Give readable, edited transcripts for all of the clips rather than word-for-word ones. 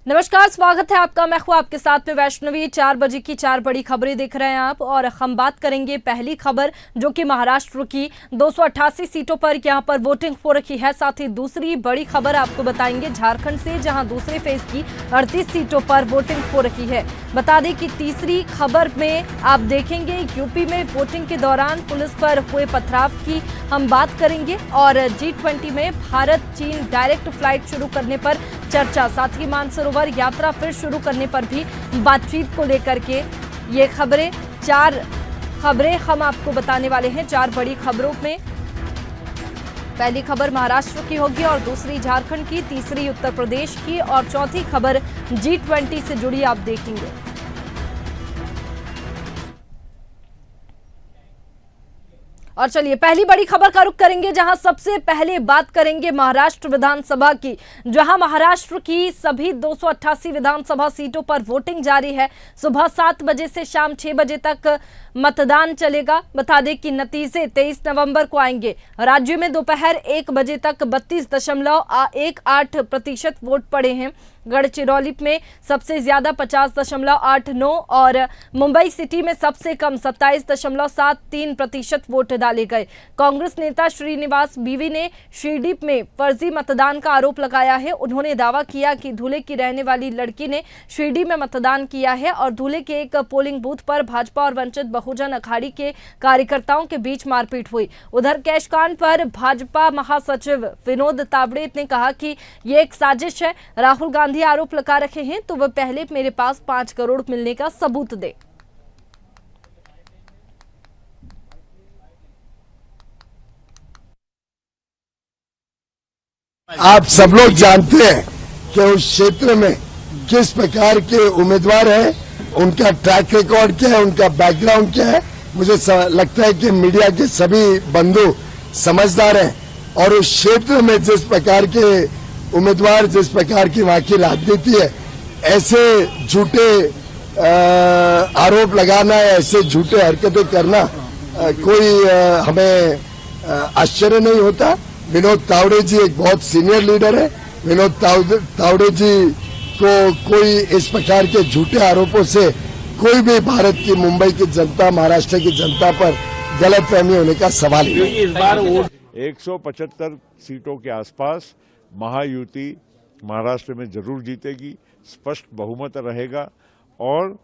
नमस्कार, स्वागत है आपका। मैं हूं आपके साथ में वैष्णवी। 4 बजे की 4 बड़ी खबरें देख रहे हैं आप, और हम बात करेंगे पहली खबर जो कि महाराष्ट्र की 288 सीटों पर यहां पर वोटिंग हो रही है। साथ ही दूसरी बड़ी खबर आपको बताएंगे झारखंड से, जहां दूसरे फेज की 38 सीटों पर वोटिंग हो रही है। बता दें कि तीसरी खबर में आप देखेंगे यूपी में वोटिंग के दौरान पुलिस पर हुए पथराव की हम बात करेंगे, और G20 में भारत चीन डायरेक्ट फ्लाइट शुरू करने पर चर्चा। साथ ही मानसरोवर यात्रा फिर शुरू करने पर भी बातचीत को लेकर के ये चार खबरें हम आपको बताने वाले हैं। 4 बड़ी खबरों में पहली खबर महाराष्ट्र की होगी, और दूसरी झारखंड की, तीसरी उत्तर प्रदेश की, और चौथी खबर G20 से जुड़ी आप देखेंगे। और चलिए पहली बड़ी खबर का रुख करेंगे, जहां सबसे पहले बात करेंगे महाराष्ट्र विधानसभा की, जहां महाराष्ट्र की सभी 288 विधानसभा सीटों पर वोटिंग जारी है। सुबह 7 बजे से शाम 6 बजे तक मतदान चलेगा। बता दें कि नतीजे 23 नवंबर को आएंगे। राज्य में दोपहर 1 बजे तक 32.18% वोट पड़े हैं। गढ़चिरौली में सबसे ज्यादा 50.89 और मुंबई सिटी में सबसे कम 27.73% वोट डाले गए। कांग्रेस नेता श्रीनिवास बीवी ने शिरडी में फर्जी मतदान का आरोप लगाया है। उन्होंने दावा किया कि धुले की रहने वाली लड़की ने शिरडी में मतदान किया है, और धुले के एक पोलिंग बूथ पर भाजपा और वंचित बहुजन अखाड़ी के कार्यकर्ताओं के बीच मारपीट हुई। उधर कैशकांड पर भाजपा महासचिव विनोद तावड़े ने कहा कि ये एक साजिश है। राहुल गांधी आरोप लगा रहे हैं तो वह पहले मेरे पास 5 करोड़ मिलने का सबूत दे। आप सब लोग जानते हैं कि उस क्षेत्र में किस प्रकार के उम्मीदवार हैं, उनका ट्रैक रिकॉर्ड क्या है, उनका बैकग्राउंड क्या है। मुझे लगता है कि मीडिया के सभी बंधु समझदार हैं, और उस क्षेत्र में जिस प्रकार के उम्मीदवार, जिस प्रकार की वहां की राजनीति है, ऐसे झूठे आरोप लगाना, ऐसे झूठे हरकतें करना कोई हमें आश्चर्य नहीं होता। विनोद तावड़े जी एक बहुत सीनियर लीडर है। विनोद तावड़े जी को कोई इस प्रकार के झूठे आरोपों से कोई भी भारत की, मुंबई की जनता, महाराष्ट्र की जनता पर गलतफहमी होने का सवाल ही नहीं। इस बार 175 सीटों के आसपास महायुति महाराष्ट्र में जरूर जीतेगी, स्पष्ट बहुमत रहेगा, और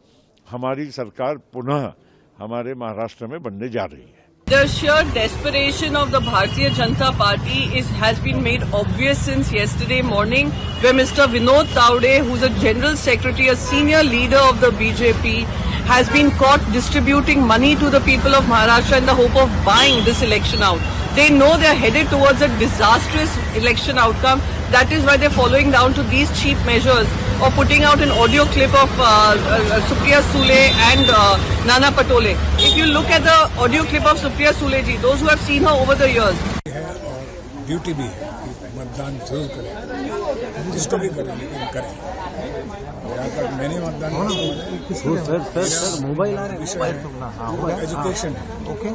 हमारी सरकार पुनः हमारे महाराष्ट्र में बनने जा रही है। The sheer desperation of the Bharatiya Janata Party has been made obvious since yesterday morning, where Mr. Vinod Taure, who's a general secretary, a senior leader of the BJP, has been caught distributing money to the people of Maharashtra in the hope of buying this election out. They know they're headed towards a disastrous election outcome. That is why they're following down to these cheap measures of putting out an audio clip of Supriya Sule and Nana Patole. If you look at the audio clip of Supriya Sule ji, those who have seen her over the years, duty भी है कि मतदान जरूर करें, जिसको भी करें लेकिन करें। यहाँ तक मैंने मतदान मोबाइल एजुकेशन है। ओके,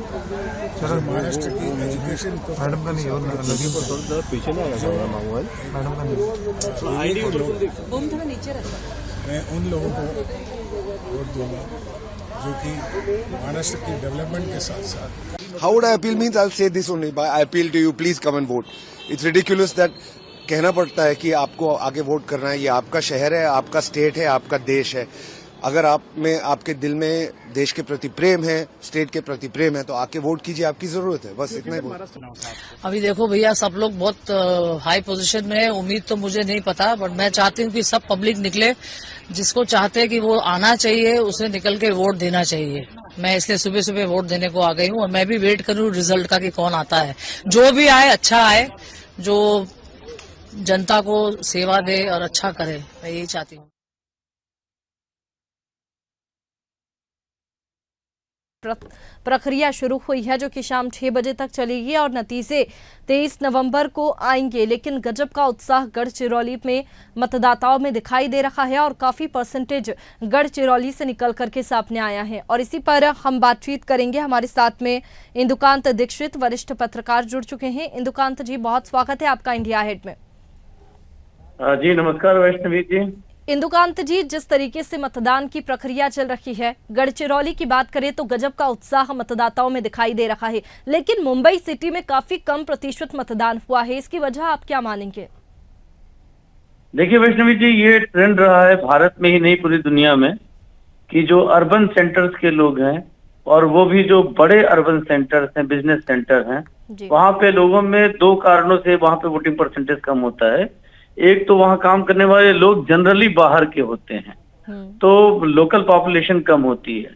चलो महाराष्ट्र की एजुकेशन तो मैडम का नहीं है, पीछे नहीं आएगा मोबाइल मैडम का नहीं। मैं उन लोगों को वोट दूंगा जो कि महाराष्ट्र की डेवलपमेंट के साथ साथ। How would I appeal means I'll say this only. I appeal to you, please come and vote. It's ridiculous that कहना पड़ता है कि आपको आगे वोट करना है। ये आपका शहर है, आपका स्टेट है, आपका देश है। अगर आप में, आपके दिल में देश के प्रति प्रेम है, स्टेट के प्रति प्रेम है, तो आके वोट कीजिए, आपकी जरूरत है, बस इतना ही। अभी देखो भैया, सब लोग बहुत हाई पोजीशन में है। उम्मीद तो मुझे नहीं पता, बट मैं चाहती हूँ कि सब पब्लिक निकले। जिसको चाहते हैं कि वो आना चाहिए, उसे निकल के वोट देना चाहिए। मैं इसलिए सुबह सुबह वोट देने को आ गई हूँ, और मैं भी वेट करूँ रिजल्ट का कि कौन आता है। जो भी आए अच्छा आए, जो जनता को सेवा दे और अच्छा करे, मैं यही चाहती हूँ। प्रक्रिया शुरू हुई है, जो कि शाम 6 बजे तक चलेगी, और नतीजे 23 नवंबर को आएंगे। लेकिन गजब का उत्साह गढ़चिरौली में मतदाताओं में दिखाई दे रहा है, और काफी परसेंटेज गढ़चिरौली से निकल करके सामने आया है। और इसी पर हम बातचीत करेंगे। हमारे साथ में इंदुकांत दीक्षित, वरिष्ठ पत्रकार, जुड़ चुके हैं। इंदुकांत जी, बहुत स्वागत है आपका इंडिया हेड में। जी नमस्कार वैष्णवी जी। इंदुकांत जी, जिस तरीके से मतदान की प्रक्रिया चल रही है, गढ़चिरौली की बात करें तो गजब का उत्साह मतदाताओं में दिखाई दे रहा है, लेकिन मुंबई सिटी में काफी कम प्रतिशत मतदान हुआ है। इसकी वजह आप क्या मानेंगे? देखिए वैष्णवी जी, ये ट्रेंड रहा है भारत में ही नहीं पूरी दुनिया में कि जो अर्बन सेंटर्स के लोग हैं और वो भी जो बड़े अर्बन सेंटर्स हैं, बिजनेस सेंटर हैं, वहां पे लोगों में दो कारणों से वहां पे वोटिंग परसेंटेज कम होता है। एक तो वहां काम करने वाले लोग जनरली बाहर के होते हैं, तो लोकल पॉपुलेशन कम होती है।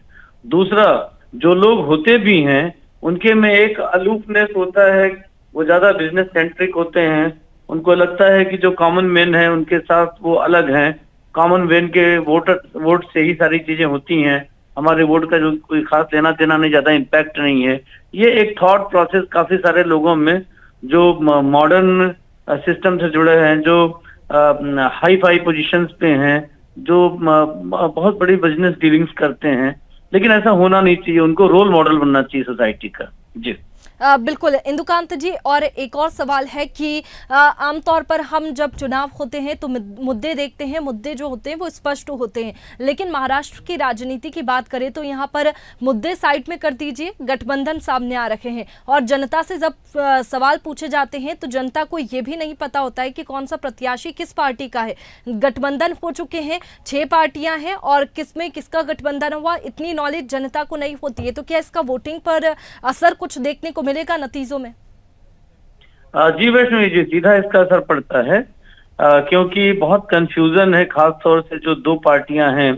दूसरा, जो लोग होते भी हैं उनके में एक अलूफनेस होता है, वो ज्यादा बिजनेस सेंट्रिक होते हैं। उनको लगता है कि जो कॉमन मैन है उनके साथ वो अलग हैं, कॉमन मैन के वोट से ही सारी चीजें होती हैं, हमारे वोट का जो कोई खास लेना देना नहीं, ज्यादा इम्पैक्ट नहीं है। ये एक थॉट प्रोसेस काफी सारे लोगों में जो मॉडर्न सिस्टम से जुड़े हैं, जो हाई फाई पोजीशंस पे हैं, जो बहुत बड़ी बिजनेस डीलिंग्स करते हैं, लेकिन ऐसा होना नहीं चाहिए। उनको रोल मॉडल बनना चाहिए सोसाइटी का। जी बिल्कुल इंदुकांत जी, और एक और सवाल है कि आमतौर पर हम जब चुनाव होते हैं तो मुद्दे देखते हैं, मुद्दे जो होते हैं वो स्पष्ट होते हैं, लेकिन महाराष्ट्र की राजनीति की बात करें तो यहाँ पर मुद्दे साइड में कर दीजिए, गठबंधन सामने आ रखे हैं, और जनता से जब सवाल पूछे जाते हैं तो जनता को ये भी नहीं पता होता है कि कौन सा प्रत्याशी किस पार्टी का है। गठबंधन हो चुके हैं, 6 पार्टियां हैं, और किसमें किसका गठबंधन हुआ इतनी नॉलेज जनता को नहीं होती है। तो क्या इसका वोटिंग पर असर कुछ देखने को मिलेगा नतीजों में? जी वैष्णवी जी, सीधा इसका असर पड़ता है, क्योंकि बहुत कंफ्यूजन है, खास तौर से जो 2 पार्टियां हैं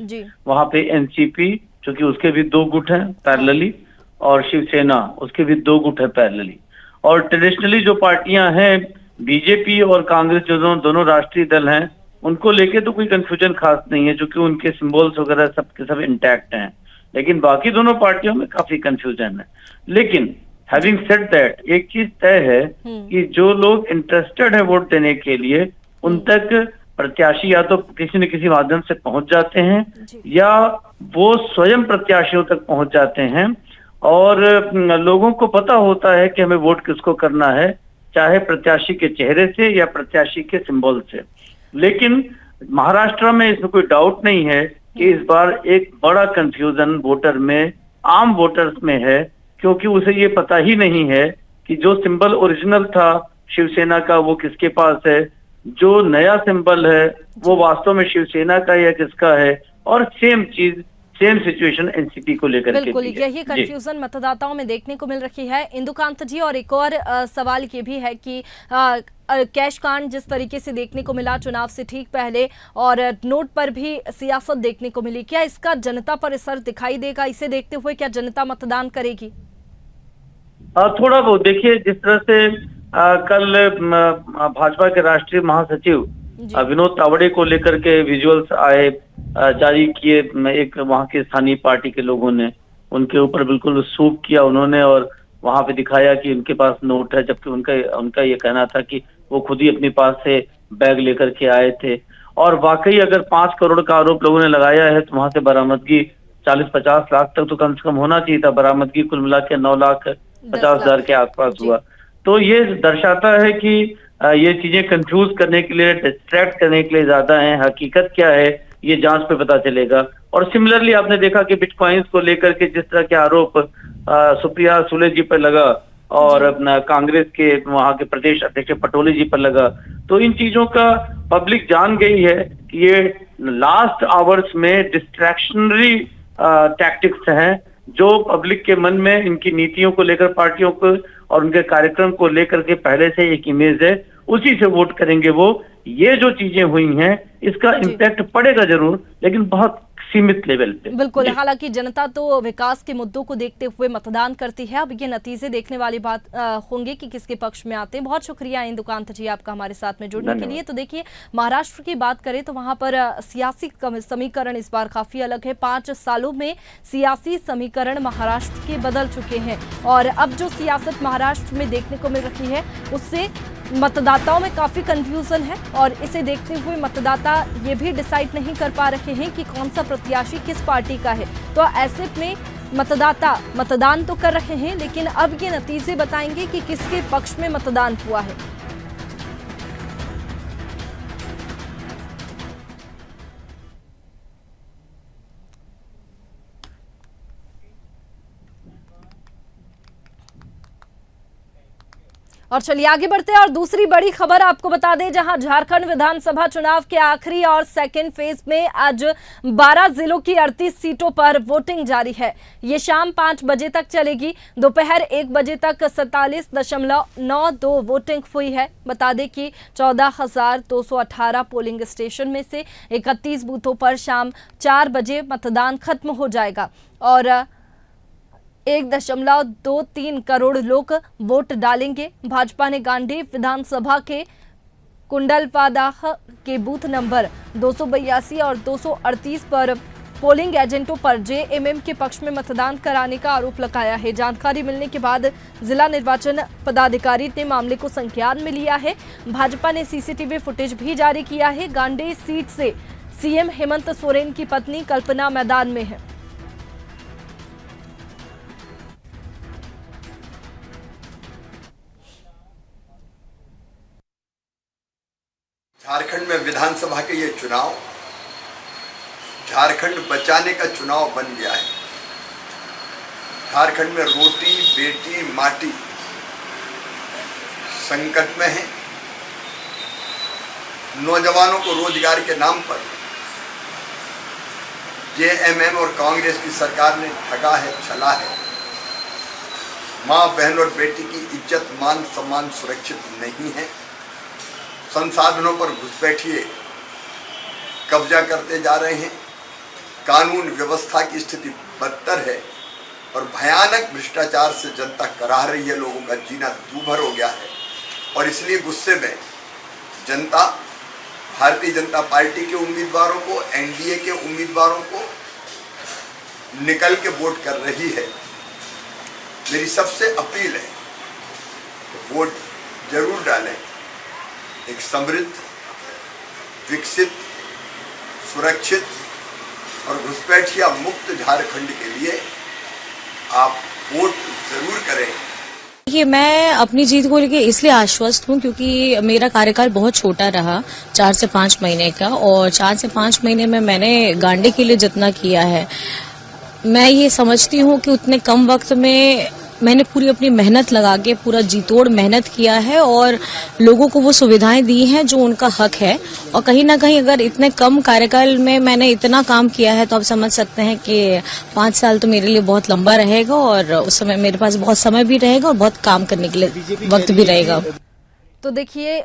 वहां पे एनसीपी, क्योंकि उसके भी 2 गुट हैं पैरेलली, और शिवसेना, उसके भी 2 गुट है पैरेलली। और ट्रेडिशनली जो पार्टियां हैं बीजेपी और कांग्रेस, जो दोनों राष्ट्रीय दल हैं, उनको लेके तो कोई कंफ्यूजन खास नहीं है, क्योंकि उनके सिंबल्स वगैरह सबके सब इंटैक्ट हैं। लेकिन बाकी दोनों पार्टियों में काफी कंफ्यूजन है। लेकिन हैविंग सेड दैट, एक चीज तय है कि जो लोग इंटरेस्टेड है वोट देने के लिए, उन तक प्रत्याशी या तो किसी न किसी माध्यम से पहुंच जाते हैं, या वो स्वयं प्रत्याशियों तक पहुंच जाते हैं, और लोगों को पता होता है कि हमें वोट किसको करना है, चाहे प्रत्याशी के चेहरे से या प्रत्याशी के सिंबल से। लेकिन महाराष्ट्र में इसमें कोई डाउट नहीं है कि इस बार एक बड़ा कंफ्यूजन वोटर में, आम वोटर्स में है, क्योंकि उसे ये पता ही नहीं है कि जो सिंबल ओरिजिनल था शिवसेना का वो किसके पास है, जो नया सिंबल है वो वास्तव में शिवसेना का या किसका है, और सेम चीज, सेम सिचुएशन एनसीपी को लेकर के। बिल्कुल यही कंफ्यूजन मतदाताओं में देखने को मिल रही है इंदुकांत जी। और एक और सवाल ये भी है कि कैश कांड जिस तरीके से देखने को मिला चुनाव से ठीक पहले, और नोट पर भी सियासत देखने को मिली, क्या इसका जनता पर असर दिखाई देगा? इसे देखते हुए क्या जनता मतदान करेगी? थोड़ा बहुत देखिए, जिस तरह से कल भाजपा के राष्ट्रीय महासचिव विनोद तावड़े को लेकर के विजुअल्स आए, जारी किए एक वहां के स्थानीय पार्टी के लोगों ने, उनके ऊपर बिल्कुल सूप किया उन्होंने, और वहां पे दिखाया कि उनके पास नोट है, जबकि उनका ये कहना था कि वो खुद ही अपने पास से बैग लेकर के आए थे। और वाकई अगर 5 करोड़ का आरोप लोगों ने लगाया है तो वहां से बरामदगी 40-50 लाख तक तो कम से कम होना चाहिए था। बरामदगी कुल मिला के 9,50,000 के आसपास हुआ। तो ये दर्शाता है कि ये चीजें कंफ्यूज करने के लिए, डिस्ट्रैक्ट करने के लिए ज्यादा है। हकीकत क्या है ये जांच पे पता चलेगा। और सिमिलरली आपने देखा कि बिटकॉइंस को लेकर के जिस तरह के आरोप सुप्रिया सुले जी पर लगा, और अपना कांग्रेस के वहां के प्रदेश अध्यक्ष पटोले जी पर लगा, तो इन चीजों का पब्लिक जान गई है कि ये लास्ट आवर्स में डिस्ट्रैक्शनरी टैक्टिक्स हैं, जो पब्लिक के मन में इनकी नीतियों को लेकर, पार्टियों को और उनके कार्यक्रम को लेकर के पहले से एक इमेज है, उसी से वोट करेंगे वो। ये जो चीजें हुई हैं इसका इम्पैक्ट पड़ेगा जरूर, लेकिन बहुत सीमित लेवल पे। बिल्कुल, हालांकि जनता तो विकास के मुद्दों को देखते हुए मतदान करती है। अब ये नतीजे देखने वाली बात होंगे कि किसके पक्ष में आते हैं। बहुत शुक्रिया इंदुकांत जी आपका हमारे साथ में जुड़ने के लिए। तो देखिए, महाराष्ट्र की बात करें तो वहां पर सियासी समीकरण इस बार काफी अलग है। 5 सालों में सियासी समीकरण महाराष्ट्र के बदल चुके हैं, और अब जो सियासत महाराष्ट्र में देखने को मिल रही है उससे मतदाताओं में काफी कंफ्यूजन है, और इसे देखते हुए मतदाता ये भी डिसाइड नहीं कर पा रहे हैं कि कौन सा प्रत्याशी किस पार्टी का है। तो ऐसे में मतदाता मतदान तो कर रहे हैं, लेकिन अब ये नतीजे बताएंगे कि किसके पक्ष में मतदान हुआ है। और चलिए आगे बढ़ते हैं और दूसरी बड़ी खबर आपको बता दें, जहां झारखंड विधानसभा चुनाव के आखिरी और सेकेंड फेज में आज 12 जिलों की 38 सीटों पर वोटिंग जारी है। ये शाम 5 बजे तक चलेगी। दोपहर 1 बजे तक 47.92 वोटिंग हुई है। बता दें कि 14,218 पोलिंग स्टेशन में से 31 बूथों पर शाम 4 बजे मतदान खत्म हो जाएगा और 1.23 करोड़ लोग वोट डालेंगे। भाजपा ने गांधी विधानसभा के कुंडलपादाह के बूथ नंबर 282 और 238 पर पोलिंग एजेंटों पर जेएमएम के पक्ष में मतदान कराने का आरोप लगाया है। जानकारी मिलने के बाद जिला निर्वाचन पदाधिकारी ने मामले को संज्ञान में लिया है। भाजपा ने सीसीटीवी फुटेज भी जारी किया है। गांधी सीट से सीएम हेमंत सोरेन की पत्नी कल्पना मैदान में है। झारखंड में विधानसभा के ये चुनाव झारखंड बचाने का चुनाव बन गया है। झारखंड में रोटी बेटी माटी संकट में है। नौजवानों को रोजगार के नाम पर जेएमएम और कांग्रेस की सरकार ने ठगा है, छला है। मां बहन और बेटी की इज्जत मान सम्मान सुरक्षित नहीं है। संसाधनों पर घुसपैठिए कब्जा करते जा रहे हैं। कानून व्यवस्था की स्थिति बदतर है और भयानक भ्रष्टाचार से जनता कराह रही है। लोगों का जीना दूभर हो गया है और इसलिए गुस्से में जनता भारतीय जनता पार्टी के उम्मीदवारों को, एनडीए के उम्मीदवारों को निकल के वोट कर रही है। मेरी सबसे अपील है कि वोट जरूर डालें। एक समृद्ध, विकसित, सुरक्षित और घुसपैठिया मुक्त झारखंड के लिए आप वोट जरूर करें। देखिए, मैं अपनी जीत को लेकर इसलिए आश्वस्त हूं क्योंकि मेरा कार्यकाल बहुत छोटा रहा, 4 से 5 महीने का, और 4 से 5 महीने में मैंने गांधी के लिए जितना किया है, मैं ये समझती हूं कि उतने कम वक्त में मैंने पूरी अपनी मेहनत लगा के पूरा जीतोड़ मेहनत किया है और लोगों को वो सुविधाएं दी हैं जो उनका हक है। और कहीं ना कहीं अगर इतने कम कार्यकाल में मैंने इतना काम किया है तो आप समझ सकते हैं कि 5 साल तो मेरे लिए बहुत लंबा रहेगा और उस समय मेरे पास बहुत समय भी रहेगा और बहुत काम करने के लिए वक्त भी रहेगा। तो देखिए,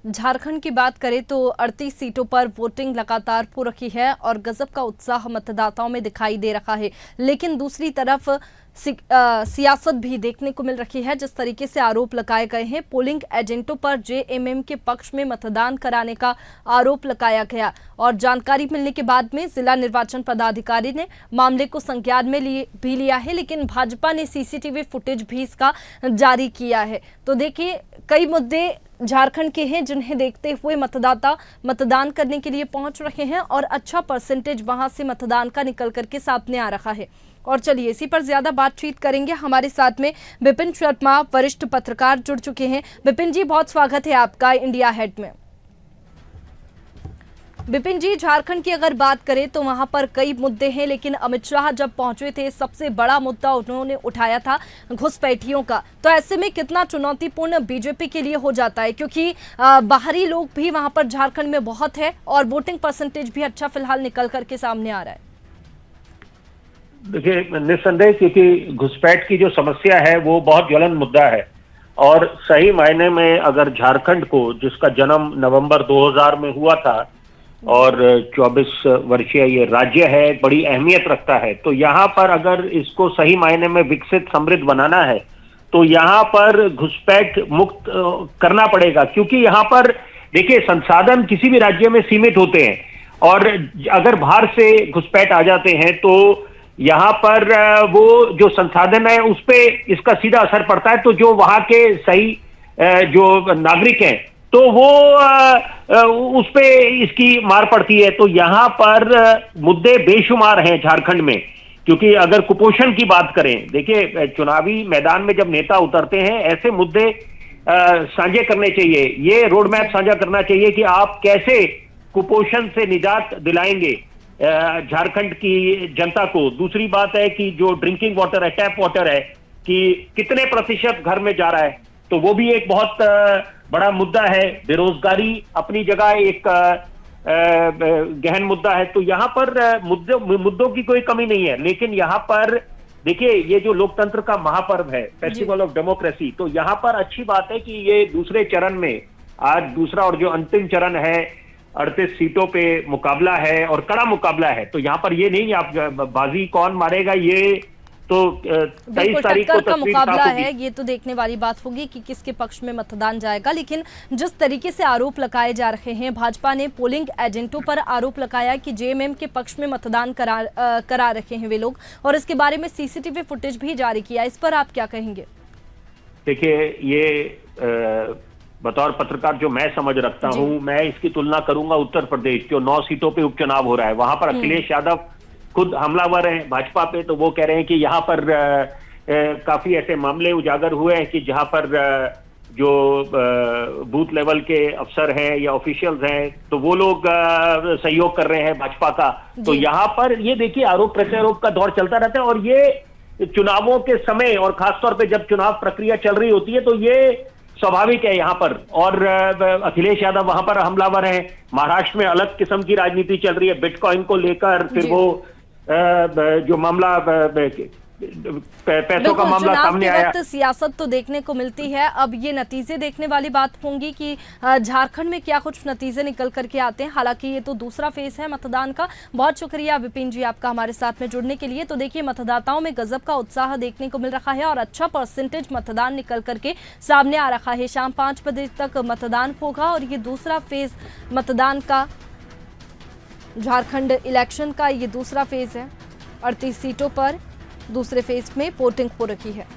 झारखंड की बात करें तो 38 सीटों पर वोटिंग लगातार हो रही है और गजब का उत्साह मतदाताओं में दिखाई दे रहा है। लेकिन दूसरी तरफ सियासत भी देखने को मिल रही है। जिस तरीके से आरोप लगाए गए हैं, पोलिंग एजेंटों पर जेएमएम के पक्ष में मतदान कराने का आरोप लगाया गया और जानकारी मिलने के बाद में जिला निर्वाचन पदाधिकारी ने मामले को संज्ञान में भी लिया है। लेकिन भाजपा ने सीसीटीवी फुटेज भी इसका जारी किया है। तो देखिए, कई मुद्दे झारखंड के हैं जिन्हें देखते हुए मतदाता मतदान करने के लिए पहुंच रहे हैं और अच्छा परसेंटेज वहां से मतदान का निकल करके सामने आ रहा है। और चलिए इसी पर ज्यादा बातचीत करेंगे। हमारे साथ में विपिन शर्मा, वरिष्ठ पत्रकार, जुड़ चुके हैं। विपिन जी, बहुत स्वागत है आपका इंडिया हेड में। विपिन जी, झारखंड की अगर बात करें तो वहां पर कई मुद्दे हैं, लेकिन अमित शाह जब पहुंचे थे सबसे बड़ा मुद्दा उन्होंने उठाया था घुसपैठियों का। तो ऐसे में कितना चुनौतीपूर्ण बीजेपी के लिए हो जाता है, क्योंकि बाहरी लोग भी वहां पर झारखंड में बहुत है और वोटिंग परसेंटेज भी अच्छा फिलहाल निकल करके सामने आ रहा है। देखिए, निस्संदेह क्योंकि घुसपैठ की जो समस्या है वो बहुत ज्वलन मुद्दा है और सही मायने में अगर झारखंड को, जिसका जन्म नवंबर 2000 में हुआ था और 24 वर्षीय ये राज्य है, बड़ी अहमियत रखता है, तो यहाँ पर अगर इसको सही मायने में विकसित समृद्ध बनाना है तो यहाँ पर घुसपैठ मुक्त करना पड़ेगा। क्योंकि यहाँ पर देखिए, संसाधन किसी भी राज्य में सीमित होते हैं और अगर बाहर से घुसपैठ आ जाते हैं तो यहाँ पर वो जो संसाधन है उस पे इसका सीधा असर पड़ता है। तो जो वहाँ के सही जो नागरिक हैं तो वो उस पे इसकी मार पड़ती है। तो यहाँ पर मुद्दे बेशुमार हैं झारखंड में। क्योंकि अगर कुपोषण की बात करें, देखिए चुनावी मैदान में जब नेता उतरते हैं ऐसे मुद्दे साझे करने चाहिए, ये रोड मैप साझा करना चाहिए कि आप कैसे कुपोषण से निजात दिलाएंगे झारखंड की जनता को। दूसरी बात है कि जो ड्रिंकिंग वाटर है, टैप वाटर है, कि कितने प्रतिशत घर में जा रहा है, तो वो भी एक बहुत बड़ा मुद्दा है। बेरोजगारी अपनी जगह एक गहन मुद्दा है। तो यहाँ पर मुद्दों की कोई कमी नहीं है, लेकिन यहाँ पर देखिए ये जो लोकतंत्र का महापर्व है, फेस्टिवल ऑफ डेमोक्रेसी, तो यहाँ पर अच्छी बात है कि ये दूसरे चरण में आज दूसरा और जो अंतिम चरण है 38 सीटों पे मुकाबला है और कड़ा मुकाबला है। तो यहाँ पर ये नहीं आप बाजी कौन मारेगा, ये तो 23 तारीख को का मुकाबला है, ये तो देखने वाली बात होगी कि किसके पक्ष में मतदान जाएगा। लेकिन जिस तरीके से आरोप लगाए जा रहे हैं, भाजपा ने पोलिंग एजेंटों पर आरोप लगाया कि जेएमएम के पक्ष में मतदान करा रखे हैं वे लोग, और इसके बारे में सीसीटीवी फुटेज भी जारी किया। इस पर आप क्या कहेंगे? देखिए ये बतौर पत्रकार जो मैं समझ रखता हूं, मैं इसकी तुलना करूंगा उत्तर प्रदेश जो 9 सीटों पे उपचुनाव हो रहा है। वहां पर अखिलेश यादव खुद हमलावर हैं भाजपा पे, तो वो कह रहे हैं कि यहाँ पर काफी ऐसे मामले उजागर हुए हैं कि जहां पर जो बूथ लेवल के अफसर हैं या ऑफिशियल्स हैं, तो वो लोग सहयोग कर रहे हैं भाजपा का। तो यहाँ पर ये देखिए आरोप प्रत्यारोप का दौर चलता रहता है, और ये चुनावों के समय और खासतौर पे जब चुनाव प्रक्रिया चल रही होती है तो ये स्वाभाविक है यहाँ पर। और अखिलेश यादव वहां पर हमलावर हैं। महाराष्ट्र में अलग किस्म की राजनीति चल रही है बिटकॉइन को लेकर, फिर वो जो मामला पैसों का मामला सामने आया। सियासत तो देखने को मिलती है, अब ये नतीजे देखने वाली बात होंगी कि झारखंड में क्या कुछ नतीजे निकल करके आते हैं। हालांकि ये तो दूसरा फेज है मतदान का। बहुत शुक्रिया विपिन जी आपका हमारे साथ में जुड़ने के लिए। तो देखिए मतदाताओं में गजब का उत्साह देखने को मिल रहा है और अच्छा परसेंटेज मतदान निकल करके सामने आ रहा है। शाम 5 बजे तक मतदान होगा और ये दूसरा फेज मतदान का, झारखंड इलेक्शन का ये दूसरा फेज है। 38 सीटों पर दूसरे फेज में वोटिंग हो रही है।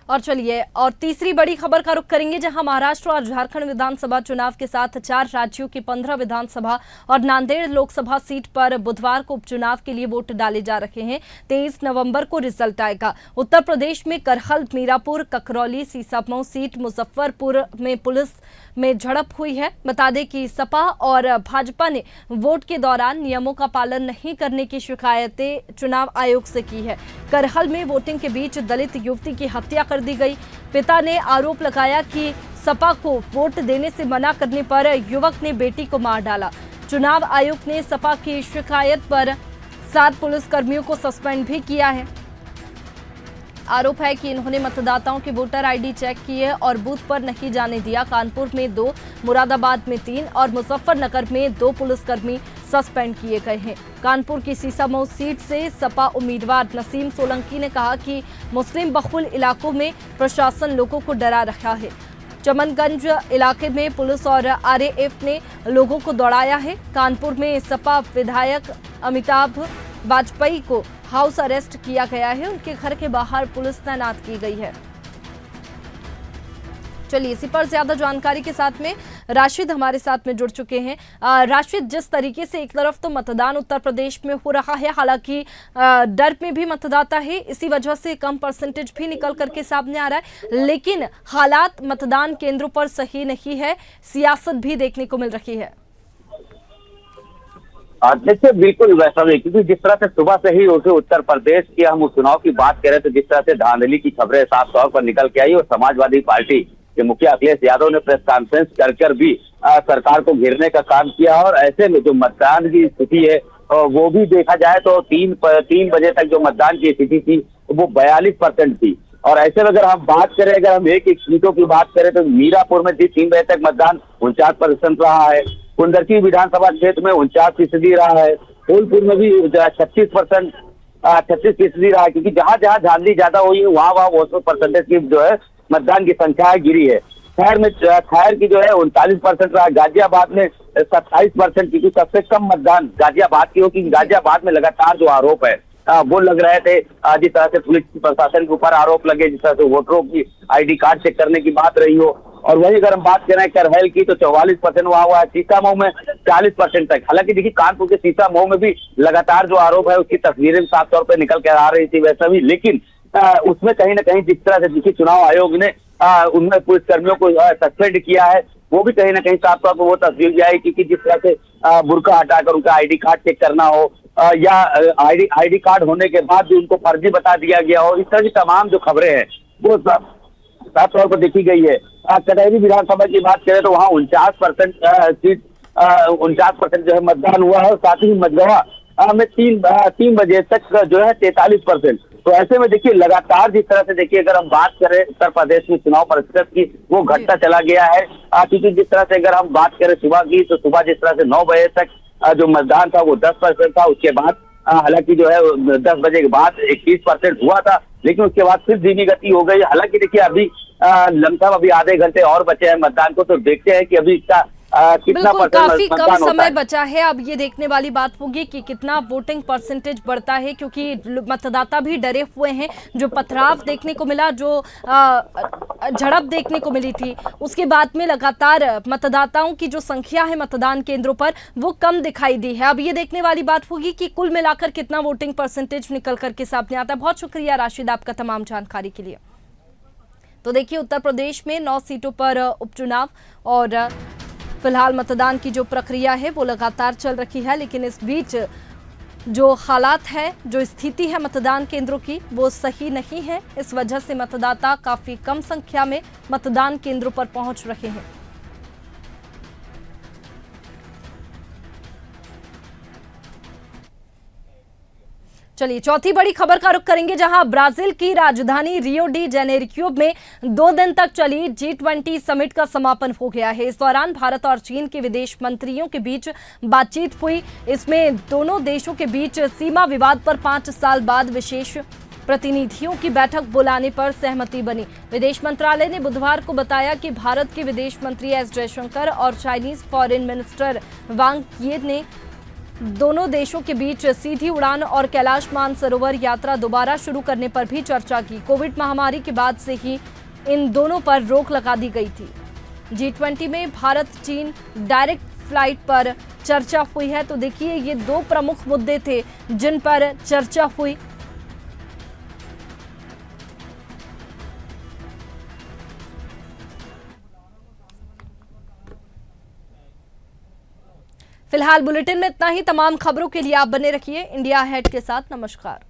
और चलिए और तीसरी बड़ी खबर का रुख करेंगे, जहां महाराष्ट्र और झारखंड विधानसभा चुनाव के साथ 4 राज्यों की 15 विधानसभा और नांदेड़ लोकसभा सीट पर बुधवार को उपचुनाव के लिए वोट डाले जा रहे हैं। 23 नवंबर को रिजल्ट आएगा। उत्तर प्रदेश में करहल, मीरापुर, ककरौली, सीसामऊ सीट, मुजफ्फरपुर में पुलिस में झड़प हुई है। बता दें कि सपा और भाजपा ने वोट के दौरान नियमों का पालन नहीं करने की शिकायतें चुनाव आयोग से की है। करहल में वोटिंग के बीच दलित युवती की हत्या कर दी गई। पिता ने आरोप लगाया कि सपा को वोट देने से मना करने पर युवक ने बेटी को मार डाला। चुनाव आयोग ने सपा की शिकायत पर 7 पुलिसकर्मियों को सस्पेंड भी किया है। आरोप है कि इन्होंने मतदाताओं की वोटर आईडी चेक किए और बूथ पर नहीं जाने दिया। कानपुर में 2, मुरादाबाद में 3 और मुजफ्फरनगर में 2 पुलिसकर्मी सस्पेंड किए गए हैं। कानपुर की सीसामऊ सीट से सपा उम्मीदवार नसीम सोलंकी ने कहा कि मुस्लिम बहुल इलाकों में प्रशासन लोगों को डरा रखा है। चमनगंज इलाके में पुलिस और आरएएफ ने लोगों को दौड़ाया है। कानपुर में सपा विधायक अमिताभ वाजपेयी को हाउस अरेस्ट किया गया है। उनके घर के बाहर पुलिस तैनात की गई है। चलिए इसी पर ज्यादा जानकारी के साथ में राशिद हमारे साथ में जुड़ चुके हैं। राशिद, जिस तरीके से एक तरफ तो मतदान उत्तर प्रदेश में हो रहा है, हालांकि डर में भी मतदाता है, इसी वजह से कम परसेंटेज भी निकल करके सामने आ रहा है, लेकिन हालात मतदान केंद्रों पर सही नहीं है, सियासत भी देखने को मिल रही है। देखिए बिल्कुल वैसा नहीं, क्योंकि जिस तरह से सुबह से ही उत्तर प्रदेश की हम उस चुनाव की बात करें तो जिस तरह से धांधली की खबरें साफ तौर पर निकल के आई और समाजवादी पार्टी के मुखिया अखिलेश यादव ने प्रेस कॉन्फ्रेंस कर भी सरकार को घेरने का काम किया। और ऐसे में जो मतदान की स्थिति है वो भी देखा जाए तो 3 बजे तक जो मतदान की स्थिति थी वो 42% थी। और ऐसे में अगर हम बात करें, अगर हम एक सीटों की बात करें तो मीरापुर में 3 बजे तक मतदान 49% रहा है। कुंदरकी विधानसभा क्षेत्र में 49% रहा है। फूलपुर में भी 36% रहा है, क्योंकि जहां जहां धांधली ज्यादा हुई है वहां वो परसेंटेज की जो है मतदान की संख्या गिरी है। खैर की जो है 39% रहा। गाजियाबाद में 27%, क्योंकि सबसे कम मतदान गाजियाबाद की हो, क्योंकि गाजियाबाद में लगातार जो आरोप है वो लग रहे थे, जिस तरह से पुलिस प्रशासन के ऊपर आरोप लगे, जिस तरह से वोटरों की आईडी कार्ड चेक करने की बात रही हो। और वही अगर हम बात करें करहल की तो 44% वहां हुआ है। सीसामऊ में 40% तक। हालांकि देखिए कानपुर के सीसामऊ में भी लगातार जो आरोप है उसकी तस्वीरें साफ तौर पर निकल कर आ रही थी वैसा भी, लेकिन उसमें कहीं ना कहीं जिस तरह से देखिए चुनाव आयोग ने उनमें पुलिसकर्मियों को सस्पेंड किया है, वो भी कहीं ना कहीं साफ तौर पर वो तस्वीर भी आई, क्योंकि जिस तरह से बुर्का हटाकर उनका आईडी कार्ड चेक करना हो या आईडी कार्ड होने के बाद भी उनको फर्जी बता दिया गया हो, इस तरह की तमाम जो खबरें हैं वो साफ तौर पर देखी गई है। कटहरी विधानसभा की बात करें तो वहाँ 49% सीट 49% जो है मतदान हुआ है, और साथ ही मझगवा में 3 बजे तक जो है 43%। तो ऐसे में देखिए लगातार जिस तरह से देखिए अगर हम बात करें उत्तर प्रदेश में चुनाव प्रतिशत की, वो घटता चला गया है, क्योंकि जिस तरह से अगर हम बात करें सुबह की, तो सुबह जिस तरह से 9 बजे तक जो मतदान था वो 10% था, उसके बाद हालांकि जो है 10 बजे के बाद 21% हुआ था, लेकिन उसके बाद फिर धीमी गति हो गई। हालांकि देखिए अभी लमसम अभी आधे घंटे और बचे हैं मतदान को, तो देखते हैं कि अभी इसका कितना बिल्कुल काफी कम मतदान होता समय है। बचा है। अब ये देखने वाली बात होगी कि कितना वोटिंग परसेंटेज बढ़ता है, क्योंकि मतदाता भी डरे हुए हैं। जो पथराव देखने को मिला, जो झड़प देखने को मिली थी, उसके बाद में लगातार मतदाताओं की जो संख्या है मतदान केंद्रों पर वो कम दिखाई दी है। अब ये देखने वाली बात होगी कि कुल मिलाकर कितना वोटिंग परसेंटेज निकल करके सामने आता है। बहुत शुक्रिया राशिद आपका तमाम जानकारी के लिए। तो देखिए उत्तर प्रदेश में 9 सीटों पर उपचुनाव, और फिलहाल मतदान की जो प्रक्रिया है वो लगातार चल रही है, लेकिन इस बीच जो हालात है, जो स्थिति है मतदान केंद्रों की, वो सही नहीं है। इस वजह से मतदाता काफी कम संख्या में मतदान केंद्रों पर पहुंच रहे हैं। चलिए चौथी बड़ी खबर का रुख करेंगे, जहां ब्राजील की राजधानी रियो डी जेनेरियो में 2 दिन तक चली G20 समिट का समापन हो गया है। इस दौरान भारत और चीन के विदेश मंत्रियों के बीच बातचीत हुई। इसमें दोनों देशों के बीच सीमा विवाद पर 5 साल बाद विशेष प्रतिनिधियों की बैठक बुलाने पर सहमति बनी। विदेश मंत्रालय ने बुधवार को बताया कि भारत के विदेश मंत्री एस जयशंकर और चाइनीज फॉरेन मिनिस्टर वांग यी ने दोनों देशों के बीच सीधी उड़ान और कैलाश मानसरोवर यात्रा दोबारा शुरू करने पर भी चर्चा की। कोविड महामारी के बाद से ही इन दोनों पर रोक लगा दी गई थी। G20 में भारत चीन डायरेक्ट फ्लाइट पर चर्चा हुई है। तो देखिए ये 2 प्रमुख मुद्दे थे जिन पर चर्चा हुई। फिलहाल बुलेटिन में इतना ही। तमाम खबरों के लिए आप बने रहिए इंडिया हेड के साथ। नमस्कार।